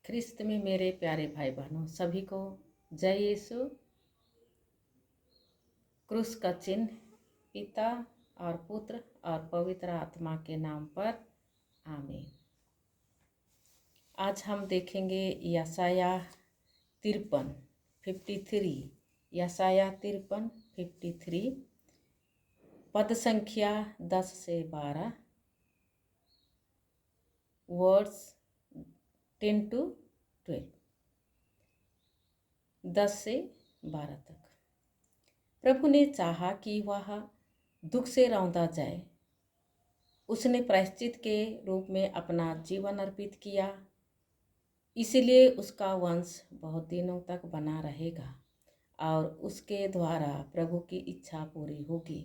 ख्रिस्त में मेरे प्यारे भाई बहनों सभी को जय यीशु। क्रूस का चिन्ह पिता और पुत्र और पवित्र आत्मा के नाम पर आमीन। आज हम देखेंगे यशाया 53 यशाया 53 पद संख्या 10 से 12 वर्ड्स 10 to 12 10 से 12 तक। प्रभु ने चाहा कि वह दुख से रौंदा जाए। उसने प्रायश्चित के रूप में अपना जीवन अर्पित किया, इसलिए उसका वंश बहुत दिनों तक बना रहेगा और उसके द्वारा प्रभु की इच्छा पूरी होगी।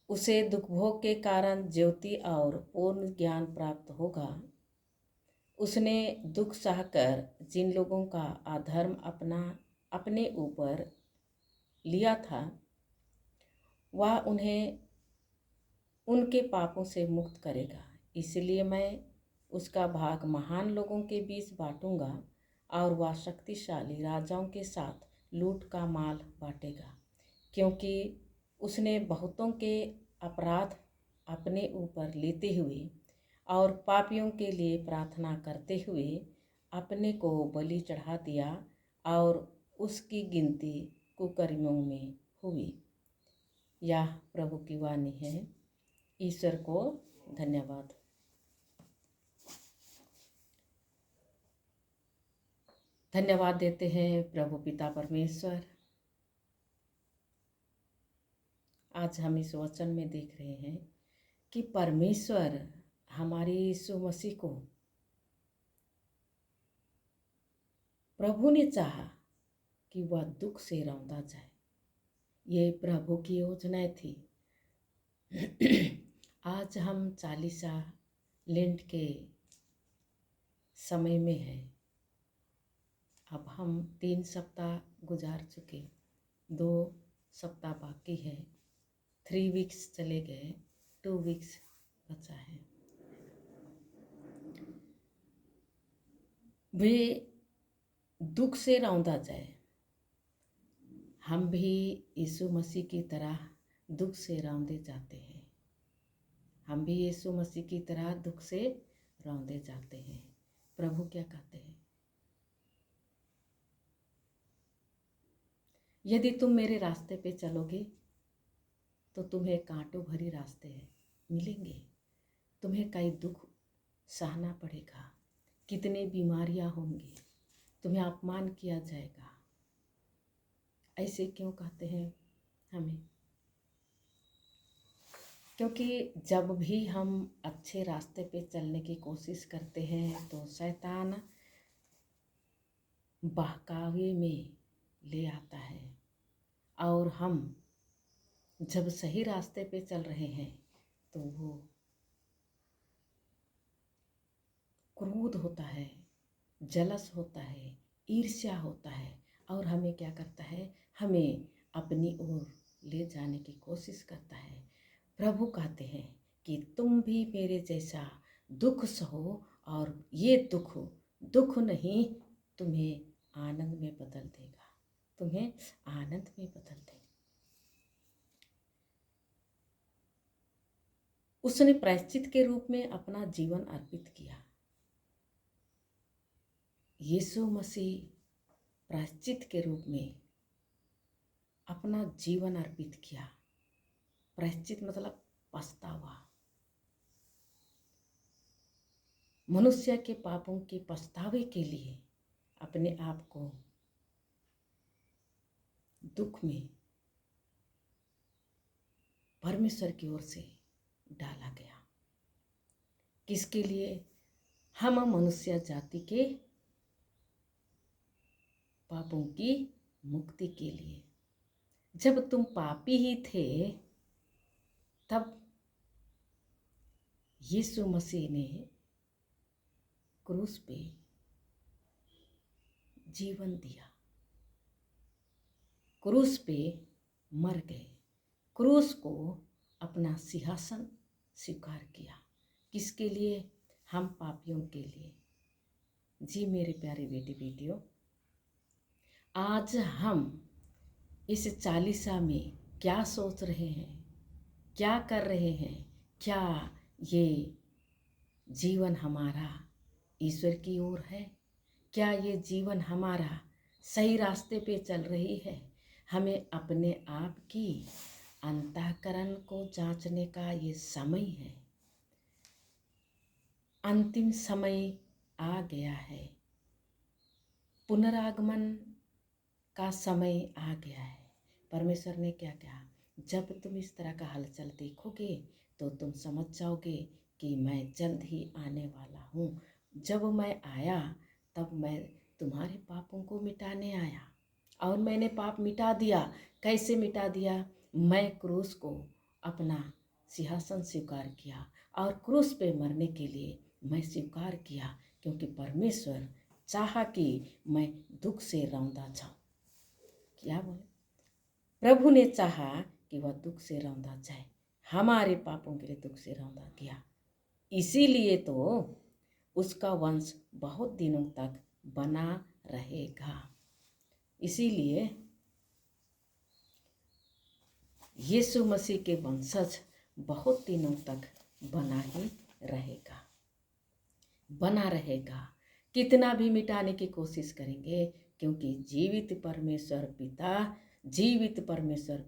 उसे दुख भोग के कारण ज्योति और पूर्ण ज्ञान प्राप्त होगा। उसने दुख सहकर जिन लोगों का अधर्म अपने ऊपर लिया था, वह उन्हें उनके पापों से मुक्त करेगा। इसलिए मैं उसका भाग महान लोगों के बीच बांटूंगा और वह शक्तिशाली राजाओं के साथ लूट का माल बांटेगा, क्योंकि उसने बहुतों के अपराध अपने ऊपर लेते हुए और पापियों के लिए प्रार्थना करते हुए अपने को बलि चढ़ा दिया और उसकी गिनती कुकर्मियों में हुई। यह प्रभु की वाणी है। ईश्वर को धन्यवाद। धन्यवाद देते हैं प्रभु पिता परमेश्वर। आज हम इस वचन में देख रहे हैं कि परमेश्वर हमारे यीशु मसीह को प्रभु ने चाहा कि वह दुख से रौंदा जाए। ये प्रभु की योजना थी। आज हम 40 लेंट के समय में है। अब हम 3 सप्ताह गुजार चुके, 2 सप्ताह बाकी है। 3 वीक्स चले गए, 2 वीक्स बचा है। वे दुख से रौंदा जाए। हम भी यीशु मसीह की तरह दुख से रौंदे जाते हैं। हम भी यीशु मसीह की तरह दुख से रौंदे जाते हैं। प्रभु क्या कहते हैं? यदि तुम मेरे रास्ते पे चलोगे तो तुम्हें कांटों भरी रास्ते मिलेंगे। तुम्हें कई दुख सहना पड़ेगा, कितनी बीमारियां होंगी, तुम्हें अपमान किया जाएगा। ऐसे क्यों कहते हैं हमें? क्योंकि जब भी हम अच्छे रास्ते पे चलने की कोशिश करते हैं तो शैतान बहकावे में ले आता है, और हम जब सही रास्ते पे चल रहे हैं तो वो क्रोध होता है, जलस होता है, ईर्ष्या होता है और हमें क्या करता है? हमें अपनी ओर ले जाने की कोशिश करता है। प्रभु कहते हैं कि तुम भी मेरे जैसा दुख सहो और ये दुख नहीं, तुम्हें आनंद में बदल देगा। तुम्हें आनंद में बदल देगा। उसने प्रायश्चित के रूप में अपना जीवन अर्पित किया। यीशु मसीह प्रायश्चित के रूप में अपना जीवन अर्पित किया। प्रायश्चित मतलब पछतावा। मनुष्य के पापों के पछतावे के लिए अपने आप को दुख में परमेश्वर की ओर से डाला गया। किसके लिए? हम मनुष्य जाति के पापों की मुक्ति के लिए। जब तुम पापी ही थे तब यीशु मसीह ने क्रूस पे जीवन दिया, क्रूस पे मर गए, क्रूस को अपना सिंहासन स्वीकार किया। किसके लिए? हम पापियों के लिए। जी मेरे प्यारे बेटे बेटियों, आज हम इस चालीसा में क्या सोच रहे हैं, क्या कर रहे हैं? क्या ये जीवन हमारा ईश्वर की ओर है? क्या ये जीवन हमारा सही रास्ते पे चल रही है? हमें अपने आप की अंतःकरण को जांचने का ये समय है। अंतिम समय आ गया है, पुनरागमन का समय आ गया है। परमेश्वर ने क्या कहा? जब तुम इस तरह का हलचल देखोगे तो तुम समझ जाओगे कि मैं जल्द ही आने वाला हूँ। जब मैं आया तब मैं तुम्हारे पापों को मिटाने आया, और मैंने पाप मिटा दिया। कैसे मिटा दिया? मैं क्रूस को अपना सिंहासन स्वीकार किया, और क्रूस पे मरने के लिए मैं स्वीकार किया, क्योंकि परमेश्वर चाहा कि मैं दुख से रौंदा जाऊँ। क्या बोले? प्रभु ने चाहा कि वह दुख से रौंदा जाए, हमारे पापों के लिए दुख से रौंदा गया। इसीलिए तो उसका वंश बहुत दिनों तक बना रहेगा। इसीलिए यीशु मसीह के वंशज बहुत दिनों तक बना ही रहेगा, बना रहेगा। कितना भी मिटाने की कोशिश करेंगे, क्योंकि जीवित परमेश्वर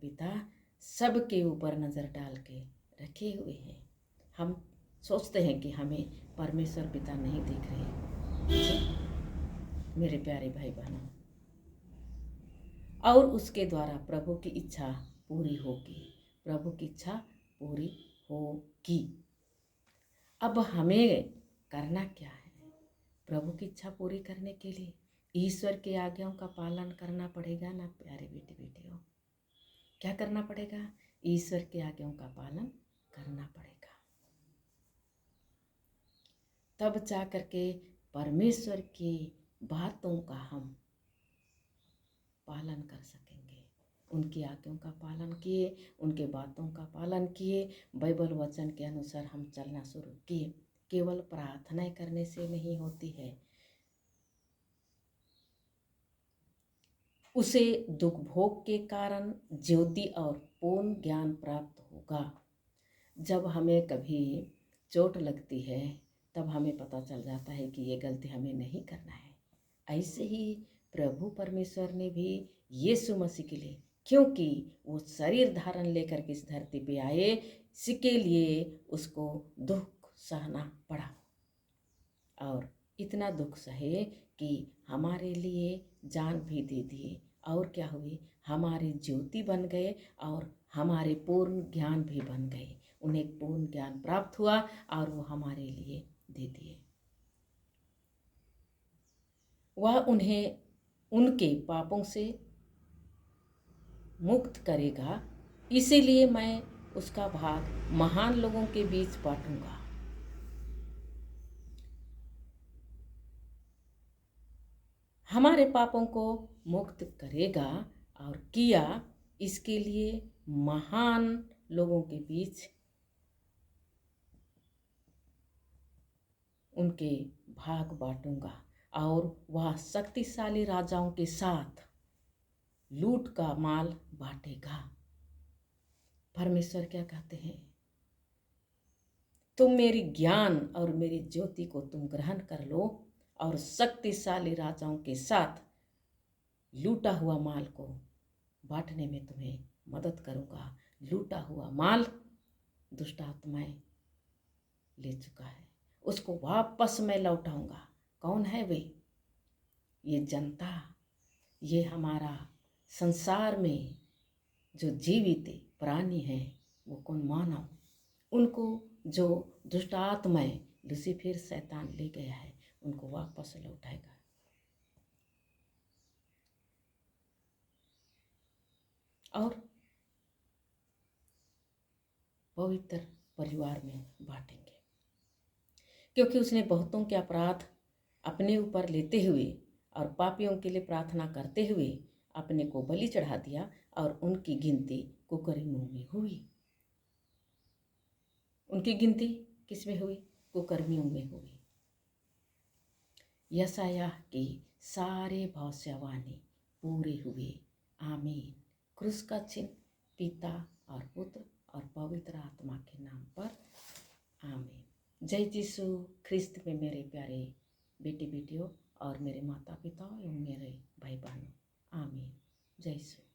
पिता सबके ऊपर नज़र डाल के रखे हुए हैं। हम सोचते हैं कि हमें परमेश्वर पिता नहीं दिख रहे जी मेरे प्यारे भाई बहनों, और उसके द्वारा प्रभु की इच्छा पूरी होगी, प्रभु की इच्छा पूरी होगी। अब हमें करना क्या है? प्रभु की इच्छा पूरी करने के लिए ईश्वर के आज्ञाओं का पालन करना पड़ेगा ना प्यारे बेटे बेटियों। क्या करना पड़ेगा? ईश्वर के आज्ञाओं का पालन करना पड़ेगा। तब जा करके परमेश्वर की बातों का हम पालन कर सकेंगे। उनकी आज्ञाओं का पालन किए, उनके बातों का पालन किए, बाइबल वचन के अनुसार हम चलना शुरू किए। केवल प्रार्थना करने से नहीं होती है, उसे दुख भोग के कारण ज्योति और पूर्ण ज्ञान प्राप्त होगा। जब हमें कभी चोट लगती है तब हमें पता चल जाता है कि ये गलती हमें नहीं करना है। ऐसे ही प्रभु परमेश्वर ने भी यीशु मसीह के लिए, क्योंकि वो शरीर धारण लेकर के इस धरती पे आए, इसके लिए उसको दुख सहना पड़ा, और इतना दुख सहे कि हमारे लिए जान भी दे दिए। और क्या हुए? हमारे ज्योति बन गए और हमारे पूर्ण ज्ञान भी बन गए। उन्हें पूर्ण ज्ञान प्राप्त हुआ और वो हमारे लिए दे दिए। वह उन्हें उनके पापों से मुक्त करेगा। इसीलिए मैं उसका भाग महान लोगों के बीच बांटूंगा। हमारे पापों को मुक्त करेगा, और किया इसके लिए महान लोगों के बीच उनके भाग बांटूंगा, और वह शक्तिशाली राजाओं के साथ लूट का माल बांटेगा। परमेश्वर क्या कहते हैं? तुम मेरी ज्ञान और मेरी ज्योति को तुम ग्रहण कर लो, और शक्तिशाली राजाओं के साथ लूटा हुआ माल को बांटने में तुम्हें मदद करूंगा। लूटा हुआ माल दुष्ट आत्माएं ले चुका है, उसको वापस मैं लौटाऊंगा। कौन है वे? ये जनता, ये हमारा संसार में जो जीवित प्राणी है, वो कौन? मानव। उनको जो दुष्ट आत्माएं लूसीफर शैतान ले गया है, उनको वापस लौटाएगा। और पवित्र परिवार में बांटेंगे, क्योंकि उसने बहुतों के अपराध अपने ऊपर लेते हुए और पापियों के लिए प्रार्थना करते हुए अपने को बलि चढ़ा दिया, और उनकी गिनती कुकर्मियों में हुई। उनकी गिनती किस में हुई? कुकर्मियों में हुई। यशायाह की सारे भविष्यवाणी पूरे हुए। आमीन। क्रूस का चिन्ह पिता और पुत्र और पवित्र आत्मा के नाम पर। आमीन। जय यीशु ख्रिस्त में मेरे प्यारे बेटे बेटियों और मेरे माता पिता एवं मेरे भाई बहनों। आमीन। जय यीशु।